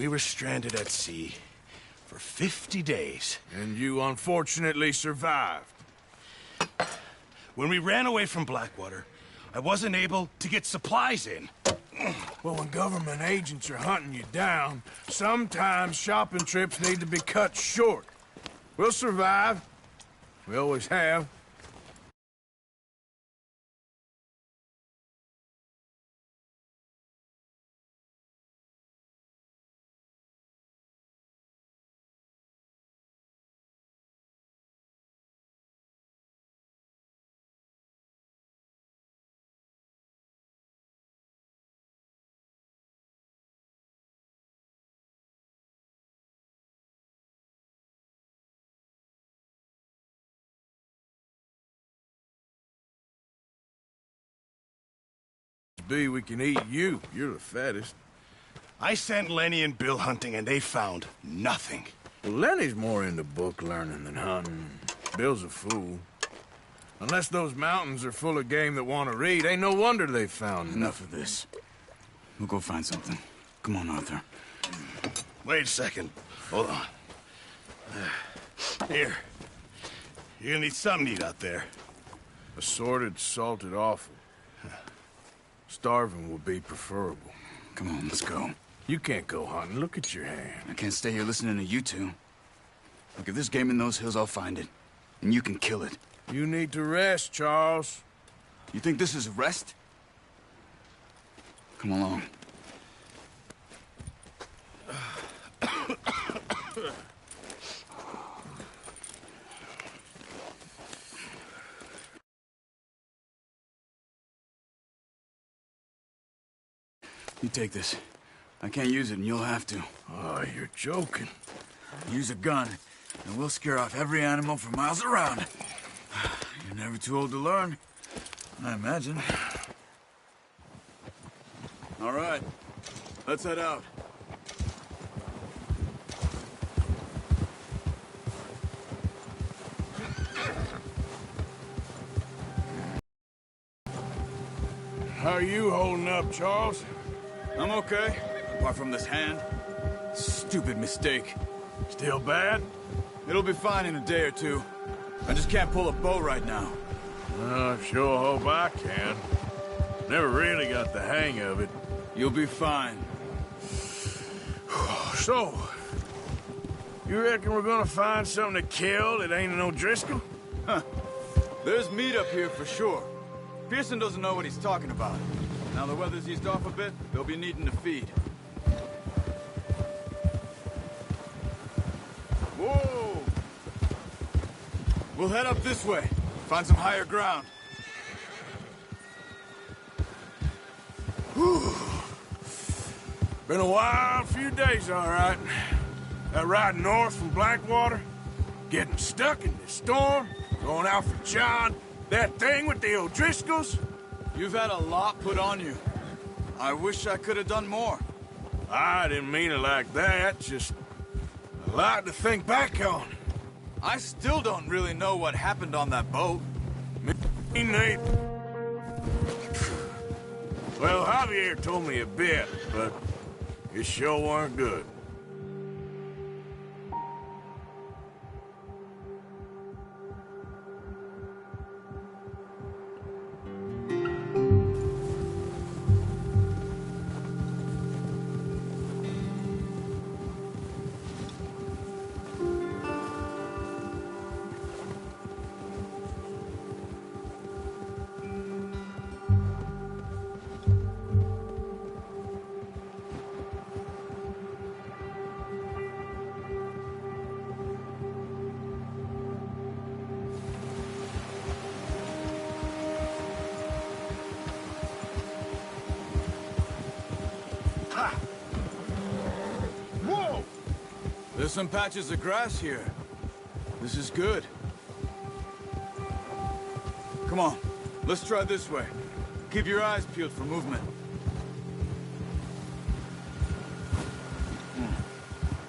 We were stranded at sea for 50 days. And you unfortunately survived. When we ran away from Blackwater, I wasn't able to get supplies in. Well, when government agents are hunting you down, sometimes shopping trips need to be cut short. We'll survive. We always have. We can eat you. You're the fattest. I sent Lenny and Bill hunting, and they found nothing. Well, Lenny's more into book learning than hunting. Bill's a fool. Unless those mountains are full of game that want to read, ain't no wonder they found Enough of this. We'll go find something. Come on, Arthur. Wait a second. Hold on. Here. You're gonna need something to eat out there. Assorted, salted offal. Starving would be preferable. Come on, let's go. You can't go hunting. Look at your hand. I can't stay here listening to you two. Look, if there's game in those hills, I'll find it. And you can kill it. You need to rest, Charles. You think this is rest? Come along. You take this. I can't use it, and you'll have to. Oh, you're joking. Use a gun, and we'll scare off every animal for miles around. You're never too old to learn, I imagine. All right, let's head out. How are you holding up, Charles? I'm okay, apart from this hand. Stupid mistake. Still bad? It'll be fine in a day or two. I just can't pull a bow right now. I sure hope I can. Never really got the hang of it. You'll be fine. So, you reckon we're gonna find something to kill that ain't no Driscoll? Huh. There's meat up here for sure. Pearson doesn't know what he's talking about. Now the weather's eased off a bit, they'll be needing to feed. Whoa! We'll head up this way. Find some higher ground. Whew. Been a wild few days, all right. That ride north from Blackwater, getting stuck in this storm, going out for John, that thing with the O'Driscolls. You've had a lot put on you. I wish I could have done more. I didn't mean it like that, just a lot to think back on. I still don't really know what happened on that boat. Me neither. Well, Javier told me a bit, but it sure weren't good. Whoa! There's some patches of grass here. This is good. Come on, let's try this way. Keep your eyes peeled for movement.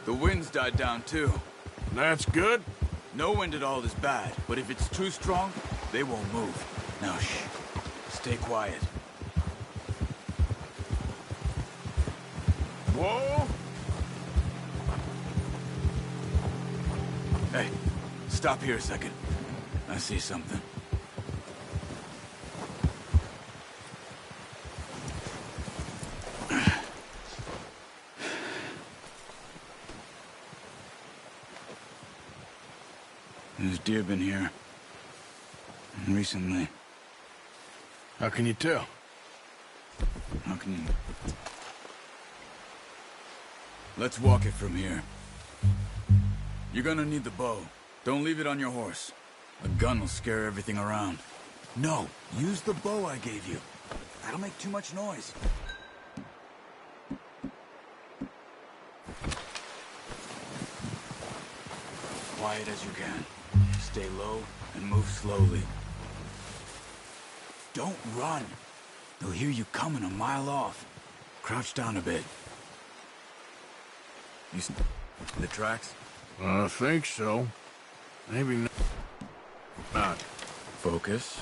The wind's died down too. That's good. No wind at all is bad, but if it's too strong, they won't move. Now shh, stay quiet. Whoa! Hey, stop here a second. I see something. There's deer been here. Recently. How can you tell? How can you... Let's walk it from here. You're gonna need the bow. Don't leave it on your horse. A gun will scare everything around. No, use the bow I gave you. That'll make too much noise. Quiet as you can. Stay low and move slowly. Don't run. They'll hear you coming a mile off. Crouch down a bit. You see the tracks? I think so. Maybe not. Focus.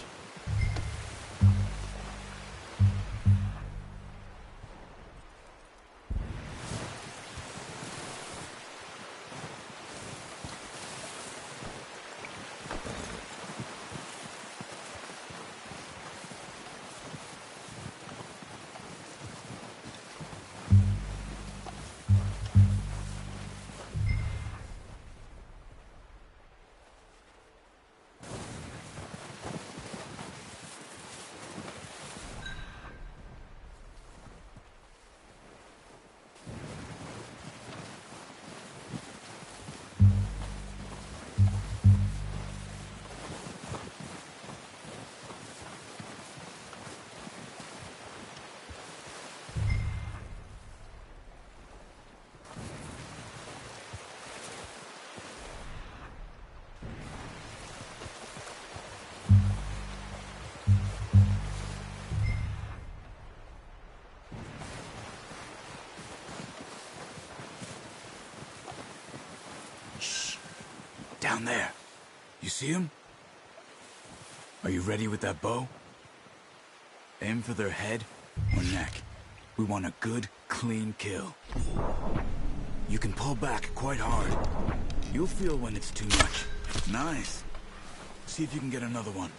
Down there. You see him? Are you ready with that bow? Aim for their head or neck. We want a good, clean kill. You can pull back quite hard. You'll feel when it's too much. Nice. See if you can get another one.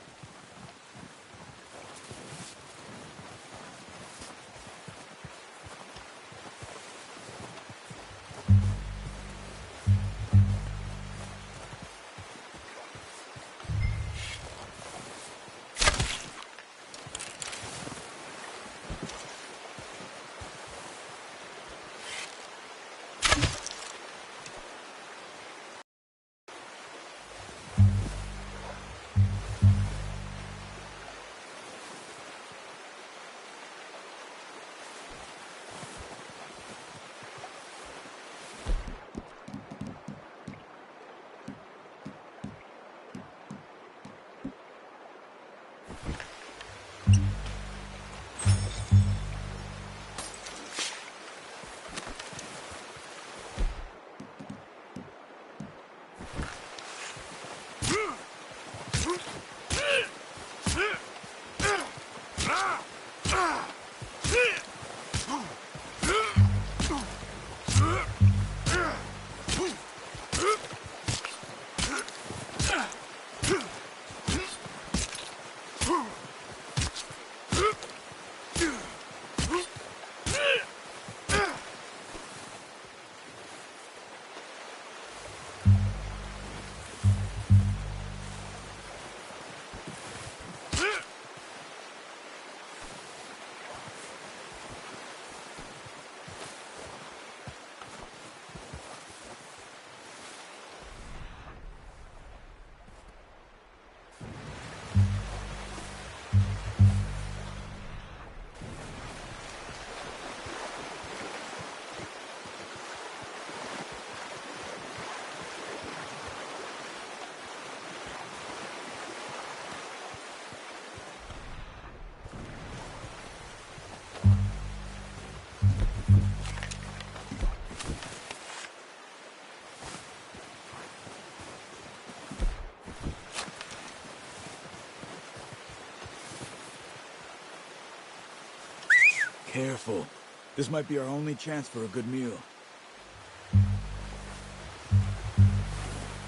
Careful. This might be our only chance for a good meal.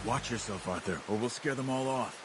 Watch yourself, Arthur, or we'll scare them all off.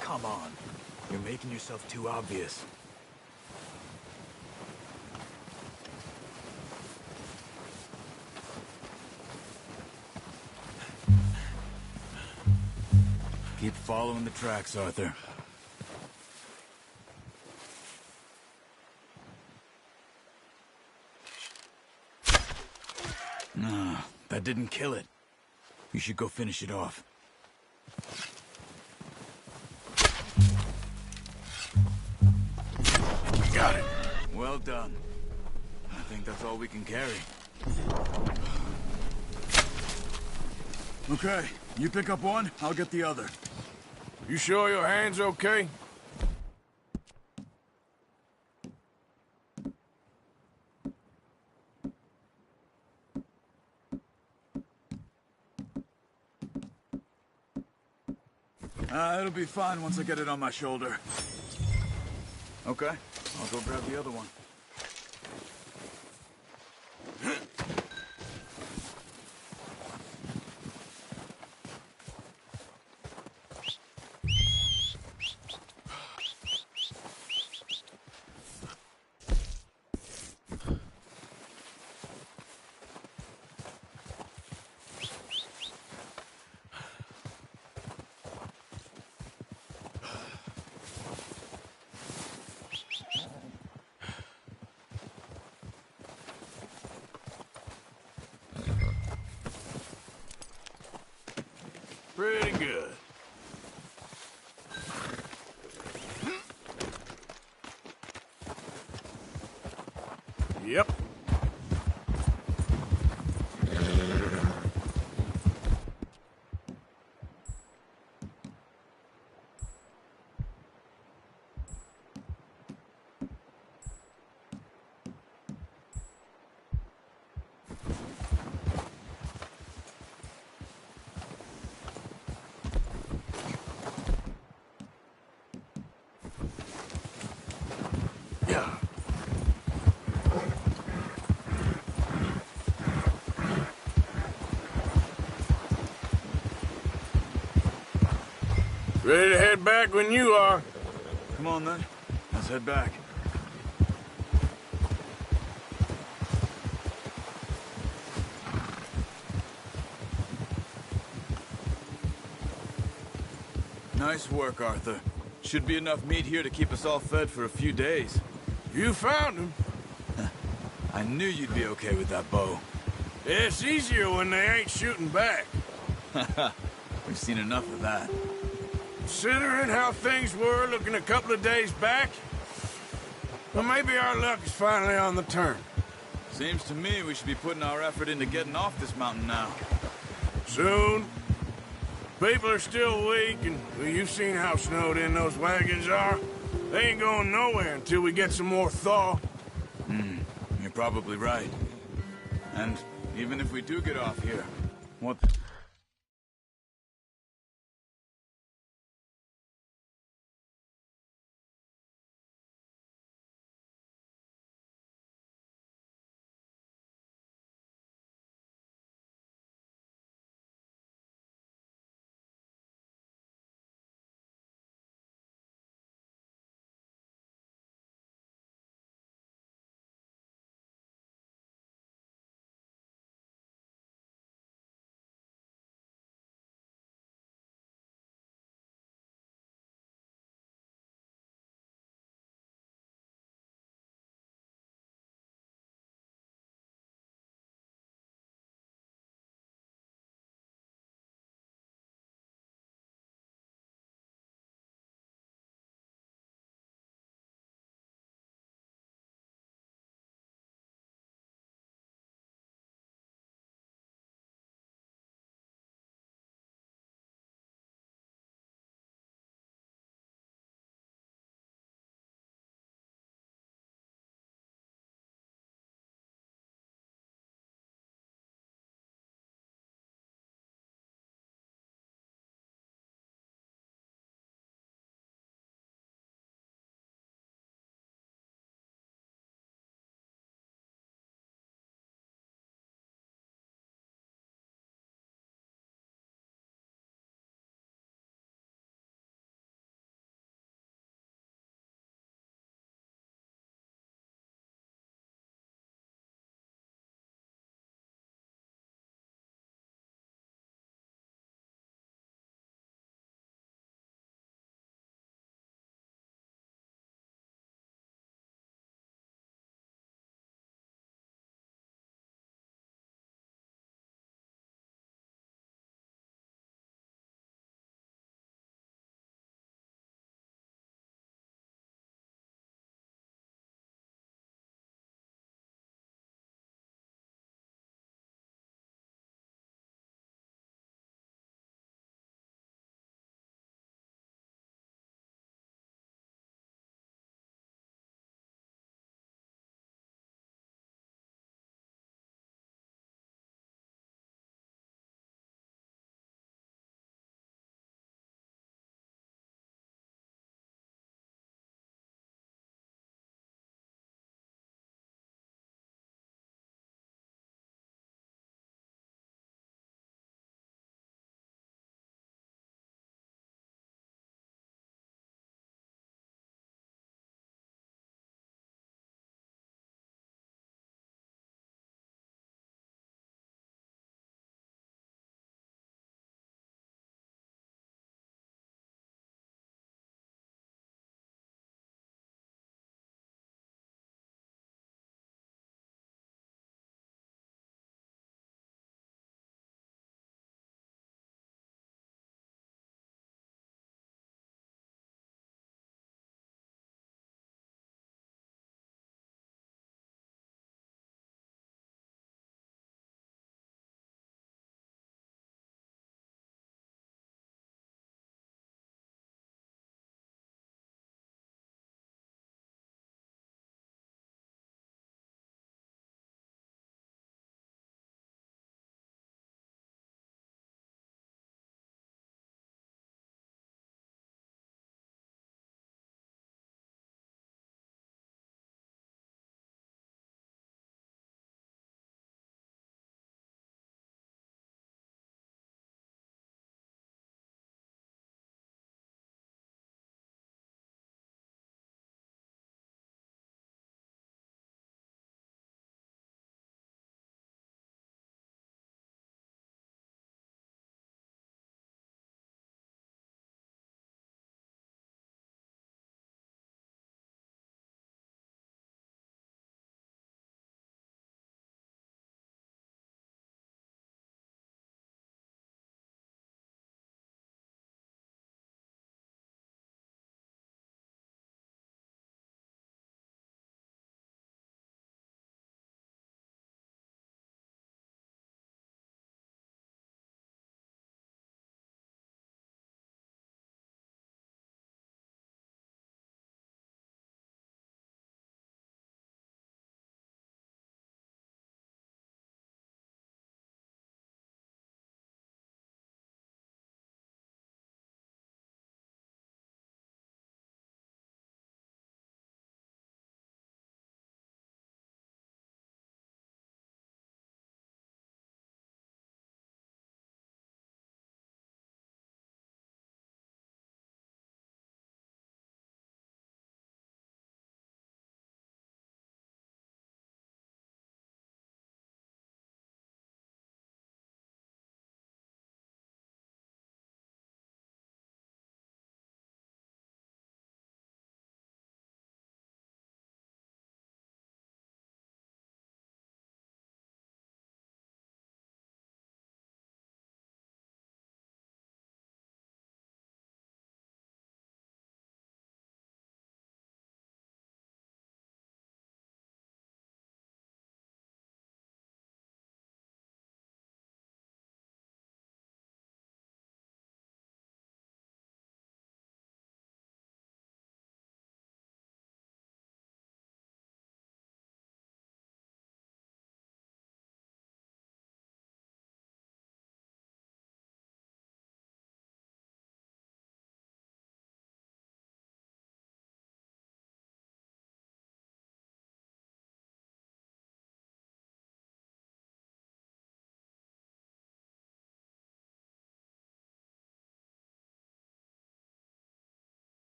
Come on. You're making yourself too obvious. Keep following the tracks, Arthur. No, that didn't kill it. You should go finish it off. Got it. Well done. I think that's all we can carry. Okay, you pick up one, I'll get the other. You sure your hand's okay? It'll be fine once I get it on my shoulder. Okay, I'll go grab the other one. Pretty good. Yep. Yeah. Ready to head back when you are. Come on then, let's head back. Nice work, Arthur. Should be enough meat here to keep us all fed for a few days. You found him. I knew you'd be okay with that bow. It's easier when they ain't shooting back. We've seen enough of that. Considering how things were looking a couple of days back, well, maybe our luck is finally on the turn. Seems to me we should be putting our effort into getting off this mountain now. Soon. People are still weak, and well, you've seen how snowed in those wagons are. They ain't going nowhere until we get some more thaw. You're probably right. And even if we do get off here, what...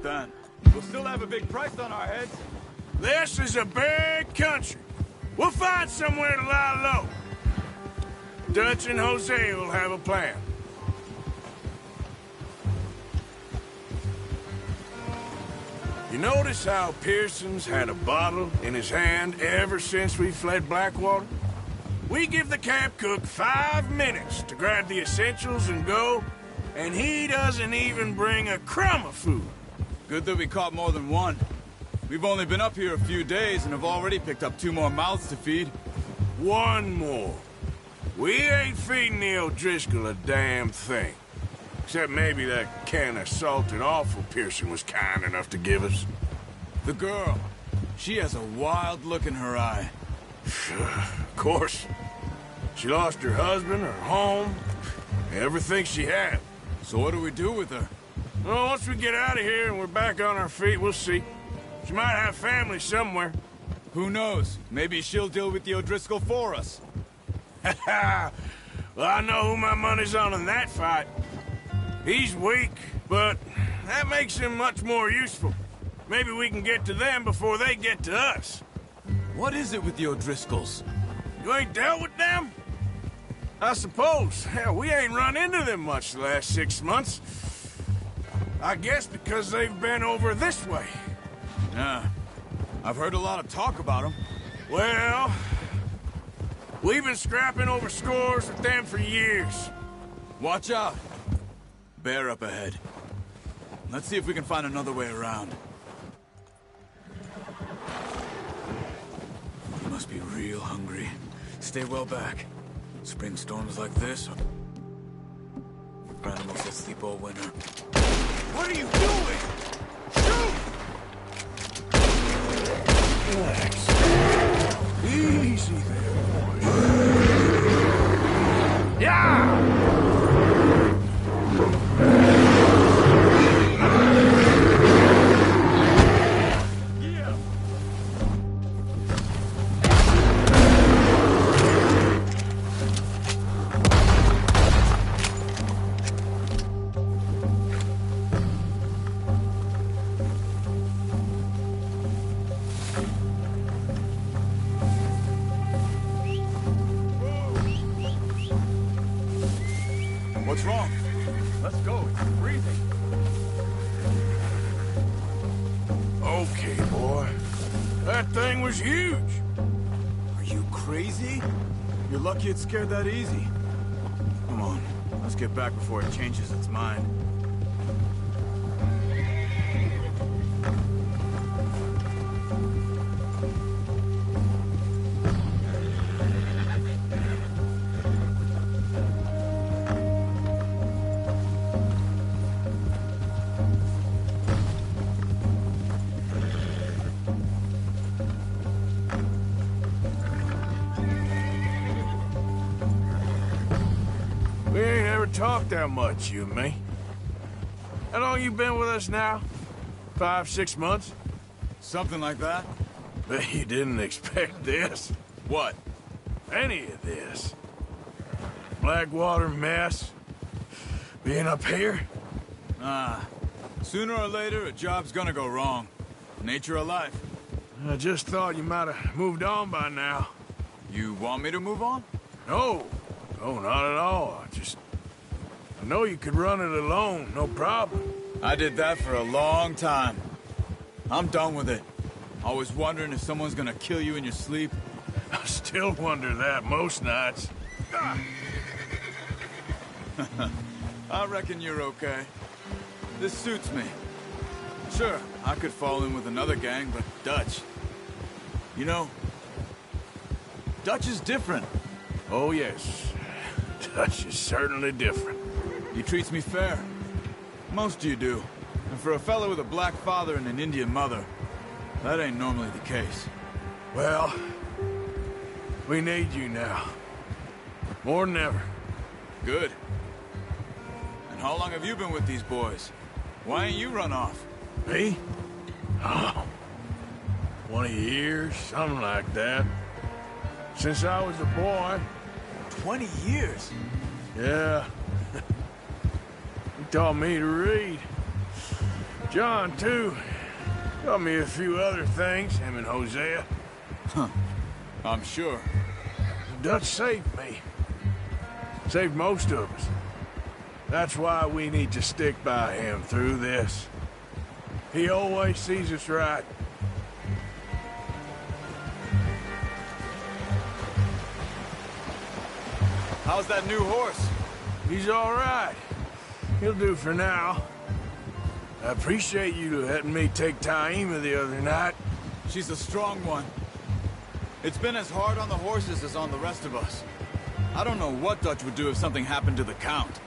Then, we'll still have a big price on our heads. This is a big country. We'll find somewhere to lie low. Dutch and Jose will have a plan. You notice how Pearson's had a bottle in his hand ever since we fled Blackwater? We give the camp cook 5 minutes to grab the essentials and go, and he doesn't even bring a crumb of food. Good that we caught more than one. We've only been up here a few days and have already picked up 2 more mouths to feed. 1 more. We ain't feeding the O'Driscoll a damn thing. Except maybe that can of salted offal Pearson was kind enough to give us. The girl. She has a wild look in her eye. Of course. She lost her husband, her home, everything she had. So what do we do with her? Well, once we get out of here and we're back on our feet, we'll see. She might have family somewhere. Who knows? Maybe she'll deal with the O'Driscoll for us. Well, I know who my money's on in that fight. He's weak, but that makes him much more useful. Maybe we can get to them before they get to us. What is it with the O'Driscolls? You ain't dealt with them? I suppose. Hell, we ain't run into them much the last 6 months. I guess because they've been over this way. Yeah. I've heard a lot of talk about them. Well, we've been scrapping over scores with them for years. Watch out. Bear up ahead. Let's see if we can find another way around. You must be real hungry. Stay well back. Spring storms like this, animals that sleep all winter. What are you doing? Shoot! Relax. Easy there, boy. Yeah! What's wrong? Let's go. It's freezing. Okay, boy. That thing was huge. Are you crazy? You're lucky it scared that easy. Come on. Let's get back before it changes its mind. We ain't ever talked that much, you and me. How long you been with us now? 5, 6 months? Something like that? Bet you didn't expect this. What? Any of this. Blackwater mess. Being up here. Sooner or later, a job's gonna go wrong. Nature of life. I just thought you might have moved on by now. You want me to move on? No. No, not at all. I know you could run it alone, no problem. I did that for a long time. I'm done with it. Always wondering if someone's gonna kill you in your sleep. I still wonder that most nights. I reckon you're okay. This suits me. Sure, I could fall in with another gang, but Dutch... You know, Dutch is different. Oh, yes. Dutch is certainly different. He treats me fair. Most of you do. And for a fellow with a black father and an Indian mother, that ain't normally the case. Well, we need you now. More than ever. Good. And how long have you been with these boys? Why ain't you run off? Me? Oh, 20 years, something like that. Since I was a boy. 20 years? Yeah. He taught me to read. John, too. Got me a few other things, him and Hosea. Huh. I'm sure. Dutch saved me. Saved most of us. That's why we need to stick by him through this. He always sees us right. How's that new horse? He's all right. He'll do for now. I appreciate you letting me take Taima the other night. She's a strong one. It's been as hard on the horses as on the rest of us. I don't know what Dutch would do if something happened to the Count.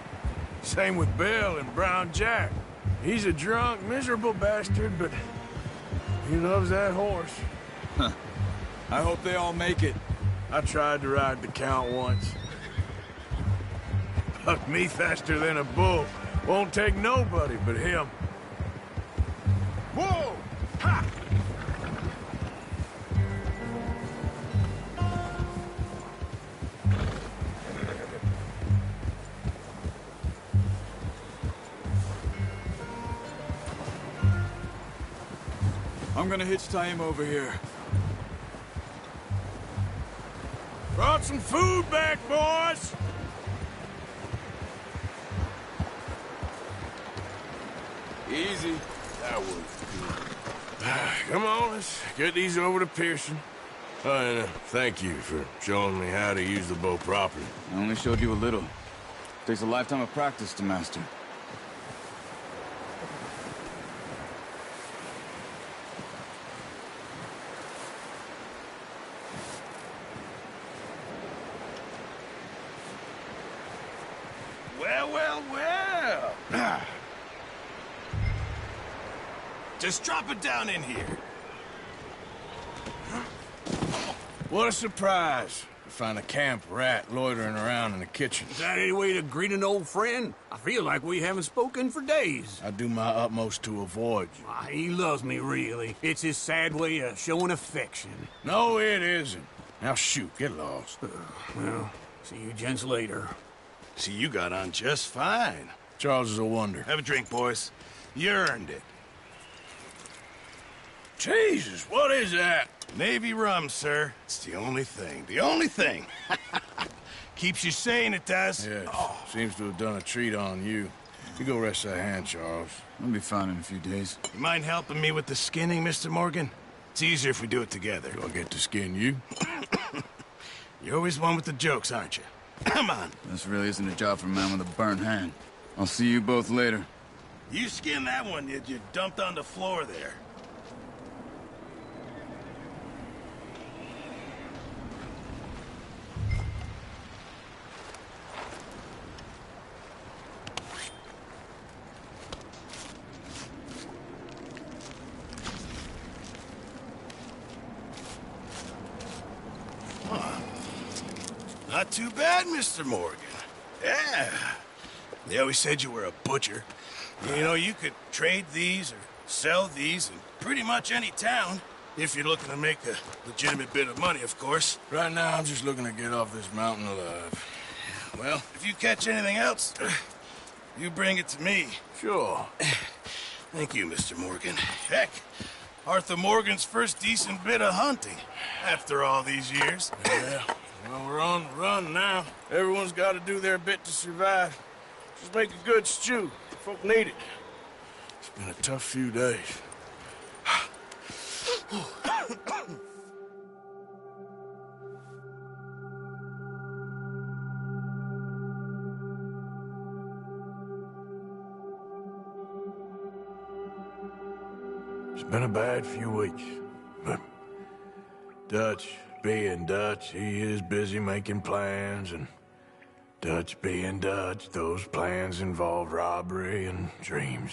Same with Bill and Brown Jack. He's a drunk, miserable bastard, but he loves that horse. Huh. I hope they all make it. I tried to ride the Count once. Bucked me faster than a bull. Won't take nobody but him. Whoa! Ha! I'm gonna hitch Taima over here. Brought some food back, boys! Easy. That was good. Come on, let's get these over to Pearson. Oh, and thank you for showing me how to use the bow properly. I only showed you a little. Takes a lifetime of practice to master. Well, well, well. Just drop it down in here. What a surprise to find a camp rat loitering around in the kitchen. Is that any way to greet an old friend? I feel like we haven't spoken for days. I do my utmost to avoid you. He loves me, really. It's his sad way of showing affection. No, it isn't. Now shoot, get lost. Well, see you gents later. See, you got on just fine. Charles is a wonder. Have a drink, boys. You earned it. Jesus, what is that? Navy rum, sir. It's the only thing. The only thing. Keeps you sane, it does. Yeah, seems to have done a treat on you. You go rest that hand, Charles. I'll be fine in a few days. You mind helping me with the skinning, Mr. Morgan? It's easier if we do it together. Do I get to skin you? You're always one with the jokes, aren't you? Come on. This really isn't a job for a man with a burnt hand. I'll see you both later. You skinned that one you dumped on the floor there. Not too bad, Mr. Morgan. Yeah. They always said you were a butcher. You know, you could trade these or sell these in pretty much any town, if you're looking to make a legitimate bit of money, of course. Right now, I'm just looking to get off this mountain alive. Well, if you catch anything else, you bring it to me. Sure. Thank you, Mr. Morgan. Heck, Arthur Morgan's first decent bit of hunting, after all these years. Yeah. Well, we're on the run now. Everyone's got to do their bit to survive. Just make a good stew. Folk need it. It's been a tough few days. It's been a bad few weeks, but Dutch being Dutch, he is busy making plans, and Dutch being Dutch, those plans involve robbery and dreams.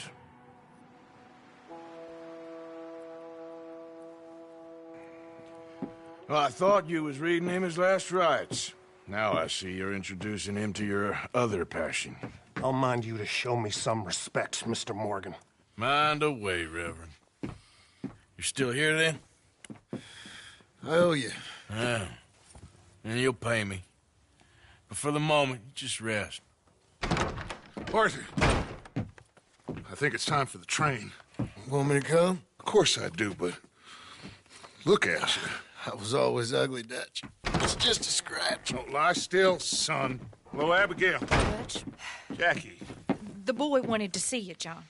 Well, I thought you was reading him his last rites. Now I see you're introducing him to your other passion. I'll mind you to show me some respect, Mr. Morgan. Mind away, Reverend. You still here, then? I owe you. Yeah. And you'll pay me. But for the moment, just rest. Arthur! I think it's time for the train. Want me to come? Of course I do, but look at you. I was always ugly, Dutch. It's just a scratch. Don't lie still, son. Hello, Abigail. Dutch, Jackie. the boy wanted to see you, John.